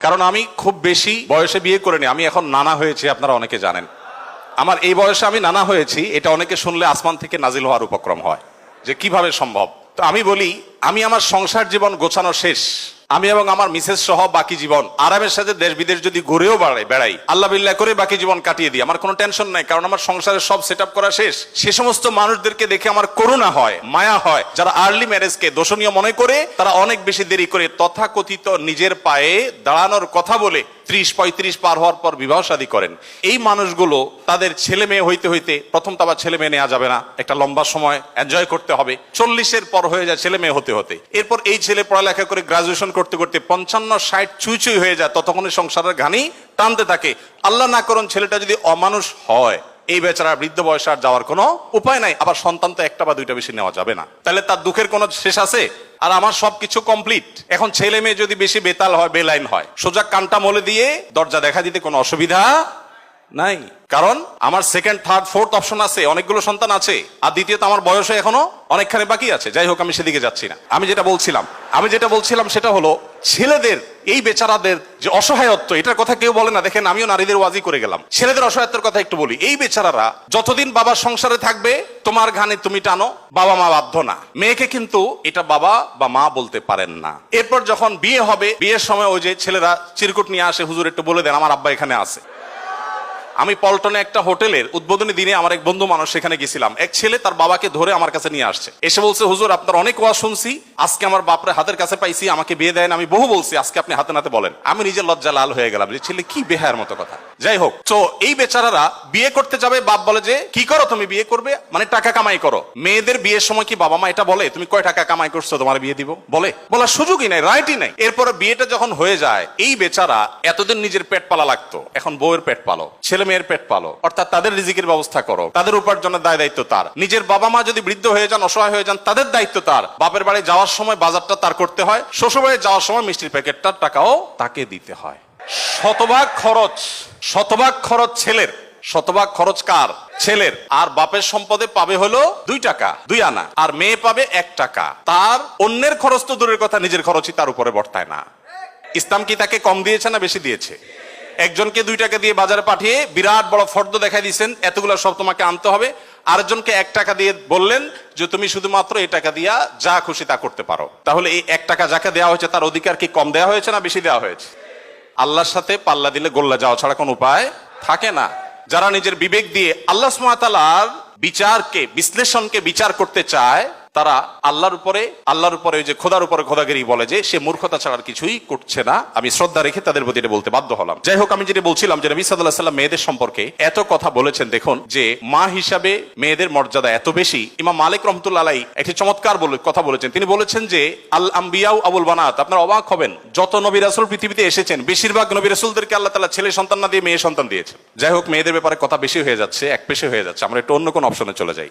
কারণ আমি খুব বেশি বয়সে বিয়ে করিনি, আমি এখন নানা হয়েছি, আপনারা অনেকে জানেন। আমার এই বয়সে আমি নানা হয়েছি, এটা অনেকে শুনলে আসমান থেকে নাজিল হওয়ার উপক্রম হয় যে কিভাবে সম্ভব। তো আমি বলি, আমি আমার সংসার জীবন গোছানো শেষ, আমি এবং আমার মিসেস সহ বাকি জীবন আরামের সাথে দেশ বিদেশ যদি ঘুরেও বেড়াই, আল্লাহ বিল্লাহ করে বাকি জীবন কাটিয়ে দিই, আমার কোনো টেনশন নাই, কারণ আমার সংসারের সব সেট আপ করা শেষ। সে সমস্ত মানুষদেরকে দেখে আমার করুণা হয়, মায়া হয়, যারা আর্লি ম্যারেজকে দোষণীয় মনে করে, তারা অনেক বেশি দেরি করে তথাকথিত নিজের পায়ে দাঁড়ানোর কথা বলে 30-35 পার হওয়ার পর বিবাহ শাদী করেন। এই মানুষগুলো তাদের ছেলে মেয়ে হইতে হইতে, প্রথম তো আবার ছেলে মেয়ে নেওয়া যাবে না, একটা লম্বা সময় এনজয় করতে হবে, 40-এর পর হয়ে যায় ছেলে মেয়ে হতে হতে। এরপর এই ছেলে পড়ালেখা করে গ্রাজুয়েশন করতে করতে 55-60 চুই হয়ে যায়, ততক্ষণে সংসারের ঘানি টানতে থাকে। আল্লাহ না করুন ছেলেটা যদি অমানুষ হয়, এই বেচারা বৃদ্ধ বয়সে আর যাওয়ার কোনো উপায় নাই। আবার সন্তান তো একটা বা দুইটা বেশি নেওয়া যাবে না, তাহলে তার দুঃখের কোনো শেষ আছে? আর আমার সবকিছু কমপ্লিট। এখন ছেলে মেয়ে যদি বেশি বেতাল হয়, বেলাইন হয়, সোজা কানটা মলে দিয়ে দরজা দেখা দিতে কোনো অসুবিধা নাই, কারণ আমার সেকেন্ড থার্ড ফোর্থ অপশন আছে, অনেকগুলো সন্তান আছে। আর দ্বিতীয়ত আমার বয়সে এখনো অনেকখানি বাকি আছে। যাই হোক, আমি সেদিকে যাচ্ছি না। আমি যেটা বলছিলাম সেটা হলো, ছেলেদের এই বেচারাদের যে অসহায়ত্ব, এটার কথা কেউ বলে না। দেখেন, আমিও নারীদের ওয়াজি করে গেলাম, ছেলেদের অসহায়ত্বের কথা একটু বলি। এই বেচারারা যতদিন বাবার সংসারে থাকবে, তোমার ঘানে তুমি টানো, বাবা মা বাধ্য না। মেয়েকে কিন্তু এটা বাবা বা মা বলতে পারেন না। এরপর যখন বিয়ে হবে, বিয়ের সময় ওই যে ছেলেরা চিরকুট নিয়ে আসে, হুজুর একটু বলে দেন আমার আব্বা এখানে আছে। আমি পল্টনে একটা হোটেলের উদ্বোধনী দিনে আমার এক বন্ধু মানুষ সেখানে গেছিলাম, এক ছেলে তার বাবাকে ধরে আমার কাছে নিয়ে আসছে, এসে বলছে, হুজুর আপনার অনেক ওয়াজ শুনছি, আজকে আমার বাপরে হাতের কাছে পাইছি, আমাকে বিয়ে দেন। আমি বহু বলছি, আজকে আপনি হাতে নাতে বলেন। আমি নিজের লজ্জা লাল হয়ে গেলাম, যে ছেলে কি বেহায়ার মতো কথা। যাই হোক, তো এই বেচারারা বিয়ে করতে যাবে, বাপ বলে যে কি করো তুমি, বিয়ে করবে মানে টাকা কামাই করো। মেয়েদের বিয়ের সময় কি বাবা মা এটা বলে তুমি কয় টাকা কামাই করছো তোমার বিয়ে দিব? বলার সুযোগই নাই, রাইটই নাই। এরপরে বিয়েটা যখন হয়ে যায়, এই বেচারা এতদিন নিজের পেট পালা লাগতো, এখন বউয়ের পেট পালো, ছেলে মেয়ের পেট পালো, অর্থাৎ তাদের রিজিকের ব্যবস্থা করো, তাদের উপার্জনের দায় দায়িত্ব তার। নিজের বাবা মা যদি বৃদ্ধ হয়ে যান, অসহায় হয়ে যান, তাদের দায়িত্ব তার। বাপের বাড়ি যাওয়ার সময় বাজারটা তার করতে হয়, শ্বশুর বাড়ি যাওয়ার সময় মিষ্টির প্যাকেটটার টাকাও তাকে দিতে হয়। শতভাগ খরচ ছেলের, শতভাগ খরচ কার? ছেলের। আর বাপের সম্পদে পাবে হলো 2 টাকা 2 আনা, আর মেয়ে পাবে 1 টাকা। তার অন্যের খরচ তো দূরের কথা, নিজের খরচই তার উপরে বর্তায় না। ইসলাম কি তাকে কম দিয়েছে না বেশি দিয়েছে? একজনকে 2 টাকা দিয়ে বাজারে পাঠিয়ে বিরাট বড় ফর্দ দেখাই দিয়েছেন, এতগুলো সব তোমাকে আনতে হবে। আরেকজনকে 1 টাকা দিয়ে বললেন যে তুমি শুধুমাত্র এই টাকা দিয়া যা খুশি তা করতে পারো। তাহলে এই 1 টাকা যাকে দেওয়া হয়েছে, তার অধিকার কি কম দেওয়া হয়েছে না বেশি দেওয়া হয়েছে? আল্লাহর সাথে পাল্লা দিলে গোল্লা যাওয়া ছাড়া কোনো উপায় থাকে না। যারা নিজের বিবেক দিয়ে আল্লাহ সুবহানাহু ওয়া তাআলার বিচারকে, বিশ্লেষণকে বিচার করতে চায়, তারা আল্লাহর উপরে ওই যে খোদার উপরে খোদাগিরি বলে, যে সে মূর্খতা ছাড়া আর কিছুই করছে না। আমি শ্রদ্ধা রেখে তাদের প্রতি এটা বলতে বাধ্য হলাম। যাই হোক, আমি যেটা বলছিলাম যে নবী সাল্লাল্লাহু আলাইহি ওয়াসাল্লাম মেয়েদের সম্পর্কে এত কথা বলেছেন, দেখুন যে মা হিসাবে মেয়েদের মর্যাদা এত বেশি। ইমাম মালিক রাহমাতুল্লাহ আলাইহি একটি চমৎকার কথা বলেছেন। তিনি বলেছেন যে আল আম্বিয়াউ আবুল বানাত। আপনারা অবাক হবেন, যত নবী রাসূল পৃথিবীতে এসেছেন, বেশিরভাগ নবী রাসূলদেরকে আল্লাহ তাআলা ছেলে সন্তান না দিয়ে মেয়ে সন্তান দিয়েছেন। যাই হোক, মেয়েদের ব্যাপারে কথা বেশি হয়ে যাচ্ছে, একপেশে হয়ে যাচ্ছে। আমরা একটু অন্য কোন অপশনে চলে যাই।